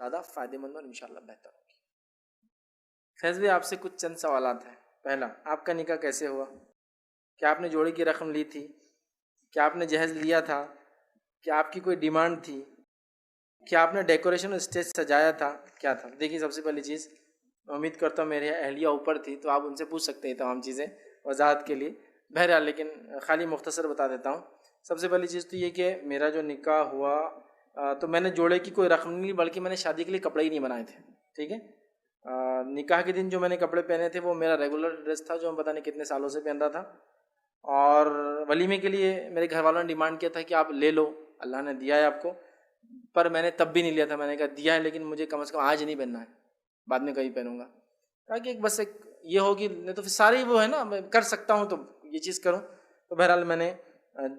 ज़्यादा फ़ायदेमंद और इंशाल्लाह बेहतर होगी। फैज़ भाई आपसे कुछ चंद सवालात हैं। पहला, आपका निकाह कैसे हुआ? क्या आपने जोड़े की रकम ली थी? क्या आपने जहेज़ लिया था? क्या आपकी कोई डिमांड थी? क्या आपने डेकोरेशन और स्टेज सजाया था? क्या था? देखिए, सबसे पहली चीज़, उम्मीद करता हूँ मेरे अहलिया ऊपर थी तो आप उनसे पूछ सकते हैं तमाम चीज़ें वजाहत के लिए। बहरहाल लेकिन खाली मुख्तसर बता देता हूँ। सबसे पहली चीज़ तो ये कि मेरा जो निकाह हुआ तो मैंने जोड़े की कोई रकम नहीं ली, बल्कि मैंने शादी के लिए कपड़े ही नहीं बनाए थे। ठीक है। निकाह के दिन जो मैंने कपड़े पहने थे वो मेरा रेगुलर ड्रेस था, जो मैं पता नहीं कितने सालों से पहन रहा था। और वलीमे के लिए मेरे घर वालों ने डिमांड किया था कि आप ले लो, अल्लाह ने दिया है आपको, पर मैंने तब भी नहीं लिया था। मैंने कहा दिया है लेकिन मुझे कम से कम आज नहीं पहनना है, बाद में कभी पहनूंगा, ताकि एक बस एक ये होगी, नहीं तो फिर सारे वो है ना, मैं कर सकता हूँ तो ये चीज़ करूँ। तो बहरहाल मैंने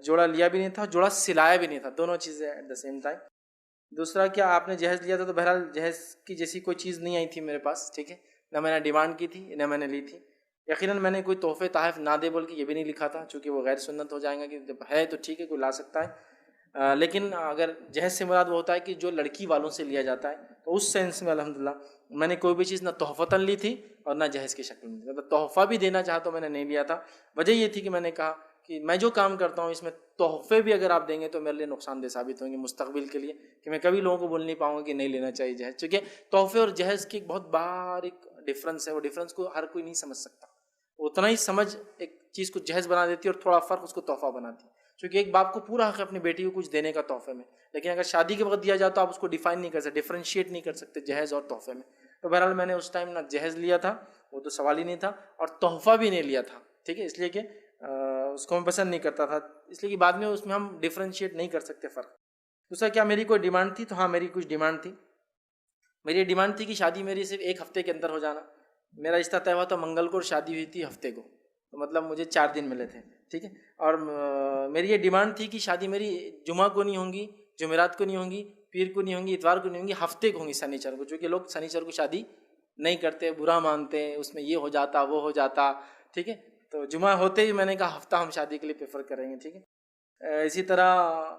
जोड़ा लिया भी नहीं था, जोड़ा सिलाया भी नहीं था, दोनों चीज़ें एट द सेम टाइम। दूसरा, क्या आपने जहेज़ लिया था? तो बहरहाल जहेज़ की जैसी कोई चीज़ नहीं आई थी मेरे पास। ठीक है, ना मैंने डिमांड की थी ना मैंने ली थी। यकीनन मैंने कोई तोहफे तहफ़ ना दे बोल के ये भी नहीं लिखा था, चूँकि वो गैर सुन्नत हो जाएगा कि जब है तो ठीक है कोई ला सकता है। लेकिन अगर जहेज़ से मुराद वो होता है कि जो लड़की वालों से लिया जाता है, तो उस सेंस में अल्हम्दुलिल्लाह मैंने कोई भी चीज़ ना तोहफ़तन ली थी और ना जहेज़ की शक्ल में, मतलब तोहफ़ा भी देना चाहा तो मैंने नहीं लिया था। वजह ये थी कि मैंने कहा कि मैं जो काम करता हूँ इसमें तोहफ़े भी अगर आप देंगे तो मेरे लिए नुकसानदेह साबित होंगे मुस्तकबिल के लिए, कि मैं कभी लोगों को बोल नहीं पाऊंगा कि नहीं लेना चाहिए जहेज़। चूँकि तोहफ़े और जहेज़ की एक बहुत बारीक डिफरेंस है, वो डिफरेंस को हर कोई नहीं समझ सकता। उतना ही समझ एक चीज़ को जहेज़ बना देती है और थोड़ा फ़र्क उसको तोहफ़ा बनाती है। क्योंकि एक बाप को पूरा हक़ है अपनी बेटी को कुछ देने का तोहफ़े में, लेकिन अगर शादी के वक्त दिया जाए तो आप उसको डिफ़ाइन नहीं कर सकते, डिफ्रेंशिएट नहीं कर सकते जहेज़ और तोहफ़े में। तो बहरहाल मैंने उस टाइम ना जहेज़ लिया था, वो तो सवाल ही नहीं था, और तोहफ़ा भी नहीं लिया था। ठीक है, इसलिए कि उसको मैं पसंद नहीं करता था, इसलिए कि बाद में उसमें हम डिफ्रेंशिएट नहीं कर सकते फ़र्क। दूसरा, क्या मेरी कोई डिमांड थी? तो हाँ, मेरी कुछ डिमांड थी। मेरी डिमांड थी कि शादी मेरी सिर्फ एक हफ्ते के अंदर हो जाना। मेरा रिश्ता तय हुआ था मंगल को और शादी हुई थी हफ्ते को, तो मतलब मुझे 4 दिन मिले थे। ठीक है, और मेरी ये डिमांड थी कि शादी मेरी जुमा को नहीं होंगी, जुमेरात को नहीं होंगी, पीर को नहीं होंगी, इतवार को नहीं होंगी, हफ्ते को होंगी, शनिचर को। क्योंकि लोग शनिचर को शादी नहीं करते, बुरा मानते हैं, उसमें ये हो जाता वो हो जाता। ठीक है, तो जुमा होते ही मैंने कहा हफ्ता हम शादी के लिए प्रेफर करेंगे। ठीक है, इसी तरह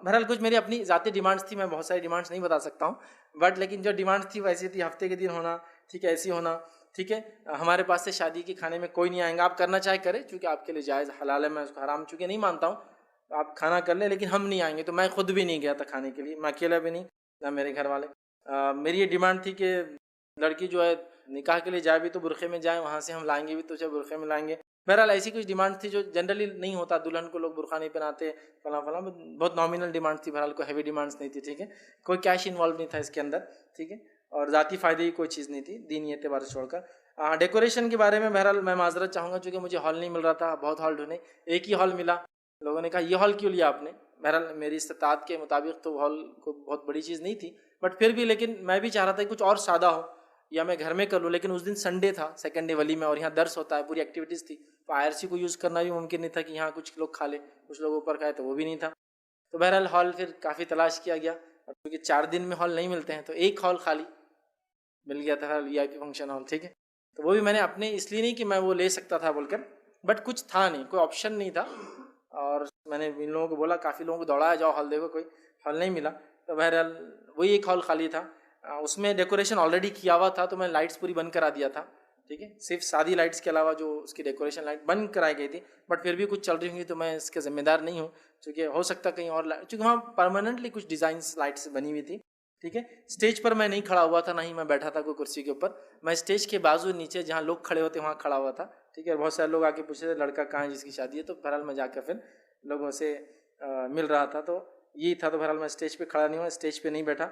बहरहाल कुछ मेरी अपनी ज़ाती डिमांड्स थी, मैं बहुत सारी डिमांड्स नहीं बता सकता हूँ, बट लेकिन जो डिमांड्स थी वैसी थी, हफ्ते के दिन होना, ठीक है, ऐसी होना। ठीक है, हमारे पास से शादी के खाने में कोई नहीं आएगा, आप करना चाहे करें, चूँकि आपके लिए जायज़ हलाल है, मैं उसको हराम चूँकि नहीं मानता हूँ, तो आप खाना कर लें, लेकिन हम नहीं आएंगे। तो मैं खुद भी नहीं गया था खाने के लिए, मैं अकेला भी नहीं, ना मेरे घर वाले। मेरी ये डिमांड थी कि लड़की जो है निकाह के लिए जाए भी तो बुरखे में जाए, वहाँ से हम लाएंगे भी तो उसे बुरखे में लाएंगे। बहरहाल ऐसी कुछ डिमांड थी जो जनरली नहीं होता, दुल्हन को लोग बुरखा नहीं पहनाते, फला फला, बहुत नॉमिनल डिमांड थी। बहरहाल कोई हैवी डिमांड्स नहीं थी। ठीक है, कोई कैश इन्वॉल्व नहीं था इसके अंदर। ठीक है, और ज़ाती फ़ायदे की कोई चीज़ नहीं थी दीनी एतबार से छोड़कर। डेकोरेशन के बारे में बहरहाल मैं माजरत चाहूँगा, चूँकि मुझे हॉल नहीं मिल रहा था, बहुत हॉल ढूंढे, एक ही हॉल मिला। लोगों ने कहा ये हॉल क्यों लिया आपने? बहरहाल मेरी इस्तात के मुताबिक तो हॉल को बहुत बड़ी चीज़ नहीं थी, बट फिर भी, लेकिन मैं भी चाह रहा था कि कुछ और सादा हो या मैं घर में कर लूँ। लेकिन उस दिन संडे था, सेकंड डे वली में, और यहाँ दर्स होता है, पूरी एक्टिविटीज़ थी, तो IRC को यूज़ करना भी मुमकिन नहीं था कि यहाँ कुछ लोग खा ले, कुछ लोग ऊपर खाए, तो वो भी नहीं था। तो बहरहाल हॉल फिर काफ़ी तलाश किया गया, और क्योंकि 4 दिन में हॉल नहीं मिलते हैं तो एक हॉल खाली मिल गया था, VIP फंक्शन हॉल। ठीक है, तो वो भी मैंने अपने इसलिए नहीं कि मैं वो ले सकता था बोलकर, बट कुछ था नहीं, कोई ऑप्शन नहीं था, और मैंने इन लोगों को बोला, काफ़ी लोगों को दौड़ाया, जाओ हॉल देखो, कोई हॉल नहीं मिला। तो बहरहाल वही एक हॉल खाली था। उसमें डेकोरेशन ऑलरेडी किया हुआ था, तो मैंने लाइट्स पूरी बंद करा दिया था। ठीक है, सिर्फ सादी लाइट्स के अलावा जो उसकी डेकोरेशन लाइट बंद कराई गई थी, बट फिर भी कुछ चल रही हुई, तो मैं इसके ज़िम्मेदार नहीं हूँ, क्योंकि हो सकता कहीं और लाइट, क्योंकि वहाँ परमानेंटली कुछ डिज़ाइंस लाइट्स बनी हुई थी। ठीक है, स्टेज पर मैं नहीं खड़ा हुआ था, ना ही मैं बैठा था कोई कुर्सी के ऊपर, मैं स्टेज के बाजू नीचे जहाँ लोग खड़े होते वहाँ खड़ा हुआ था। ठीक है, और बहुत सारे लोग आके पूछे थे लड़का कहाँ है जिसकी शादी है, तो बहरहाल मैं जाकर फिर लोगों से मिल रहा था, तो यही था। तो बहरहाल मैं स्टेज पे खड़ा नहीं हुआ, स्टेज पे नहीं बैठा।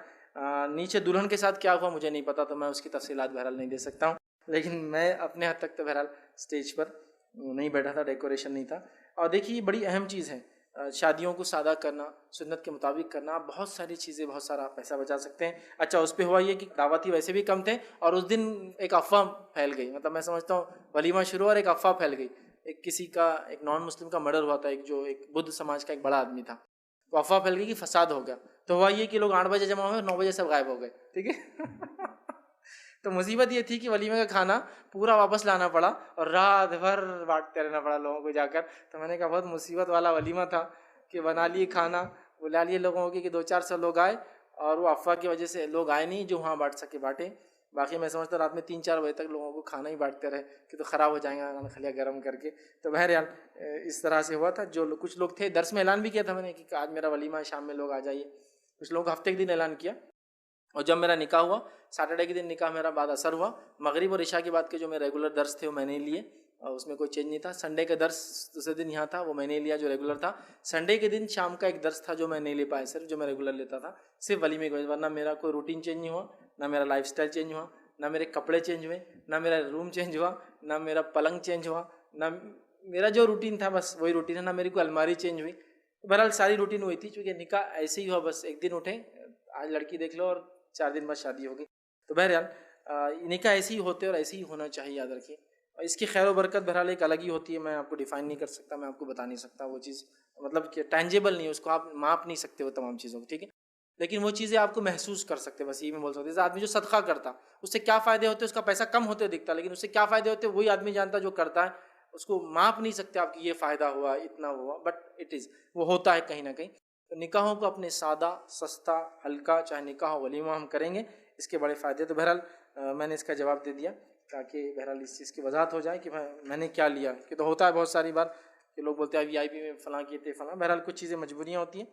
नीचे दुल्हन के साथ क्या हुआ मुझे नहीं पता, तो मैं उसकी तफसीलात बहरहाल नहीं दे सकता हूँ, लेकिन मैं अपने हद तक तो बहरहाल स्टेज पर नहीं बैठा था, डेकोरेशन नहीं था। और देखिए, ये बड़ी अहम चीज़ है, शादियों को सादा करना, सुन्नत के मुताबिक करना, बहुत सारी चीज़ें, बहुत सारा पैसा बचा सकते हैं। अच्छा, उस पर हुआ ये कि दावती वैसे भी कम थे, और उस दिन एक अफवाह फैल गई, मतलब मैं समझता हूँ वलीमा शुरू और एक अफवाह फैल गई। एक किसी का, एक नॉन मुस्लिम का मर्डर हुआ था, एक बुद्ध समाज का एक बड़ा आदमी था, तो अफवाह फैल गई कि फसाद हो गया। तो हुआ ये कि लोग 8 बजे जमा हुए, 9 बजे सब गायब हो गए। ठीक है तो मुसीबत ये थी कि वलीमे का खाना पूरा वापस लाना पड़ा, और रात भर बांटते रहना पड़ा लोगों को जाकर। तो मैंने कहा बहुत मुसीबत वाला वलीमा था कि बना लिए खाना, बुला लिए लोगों की कि 200-400 लोग आए, और वो अफवाह की वजह से लोग आए नहीं जो वहाँ बांट सके बांटे। बाकी मैं समझता रात में 3-4 बजे तक लोगों को खाना ही बांटते रहे कि तो ख़राब हो जाएगा खाना खलिया गर्म करके। तो बहरहाल इस तरह से हुआ था। जो कुछ लोग थे, दर्स में ऐलान भी किया था मैंने कि आज मेरा वलीमा है, शाम में लोग आ जाइए। कुछ लोगों को हफ्ते के दिन ऐलान किया। और जब मेरा निकाह हुआ, सैटरडे के दिन निकाह मेरा बाद असर हुआ, मगरिब और इशा के बाद के जो मेरे रेगुलर दर्स थे वो मैंने लिए, और उसमें कोई चेंज नहीं था। संडे का दर्स दूसरे दिन यहाँ था, वो मैंने लिया जो रेगुलर था। संडे के दिन शाम का एक दर्स था जो मैं नहीं ले पाया, सिर्फ जो मैं रेगुलर लेता था, सिर्फ वलीमे की, वरना मेरा कोई रूटीन चेंज नहीं हुआ, ना मेरा लाइफ स्टाइल चेंज हुआ, ना मेरे कपड़े चेंज हुए, ना मेरा रूम चेंज हुआ, ना मेरा पलंग चेंज हुआ, ना मेरा जो रूटीन था बस वही रूटीन है, ना मेरी कोई अलमारी चेंज हुई। बहरहाल सारी रूटीन हुई थी, चूँकि निकाह ऐसे ही हुआ, बस एक दिन उठे, आज लड़की देख लो और 4 दिन बाद शादी होगी। तो बहरहाल निकाह ऐसे ही होते और ऐसे ही होना चाहिए, याद रखिए। और इसकी खैर व बरकत बहरहाल एक अलग ही होती है, मैं आपको डिफाइन नहीं कर सकता, मैं आपको बता नहीं सकता। वो चीज़ मतलब कि टेंजेबल नहीं है, उसको आप माप नहीं सकते वो तमाम चीज़ों को, ठीक है। लेकिन वो चीज़ें आपको महसूस कर सकते हैं, बस ये मैं बोल सकता। जैसे आदमी जो सदका करता, उससे क्या फ़ायदे होते, उसका पैसा कम होते दिखता, लेकिन उससे क्या फ़ायदे होते वही आदमी जानता जो करता है। उसको माप नहीं सकते आप कि ये फ़ायदा हुआ, इतना हुआ, बट इट इज़, वो होता है कहीं ना कहीं। तो निकाहों को अपने सादा, सस्ता, हल्का, चाहे निकाह वलीमा हम करेंगे, इसके बड़े फ़ायदे। तो बहरहाल मैंने इसका जवाब दे दिया, ताकि बहरहाल इस चीज़ की वजाहत हो जाए कि मैंने क्या लिया। कि तो होता है बहुत सारी बार कि लोग बोलते हैं VIP में फ़लाँ किए थे फ़लाँ, बहरहाल कुछ चीज़ें मजबूरियाँ होती हैं।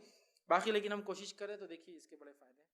बाकी लेकिन हम कोशिश करें तो देखिए इसके बड़े फ़ायदे हैं।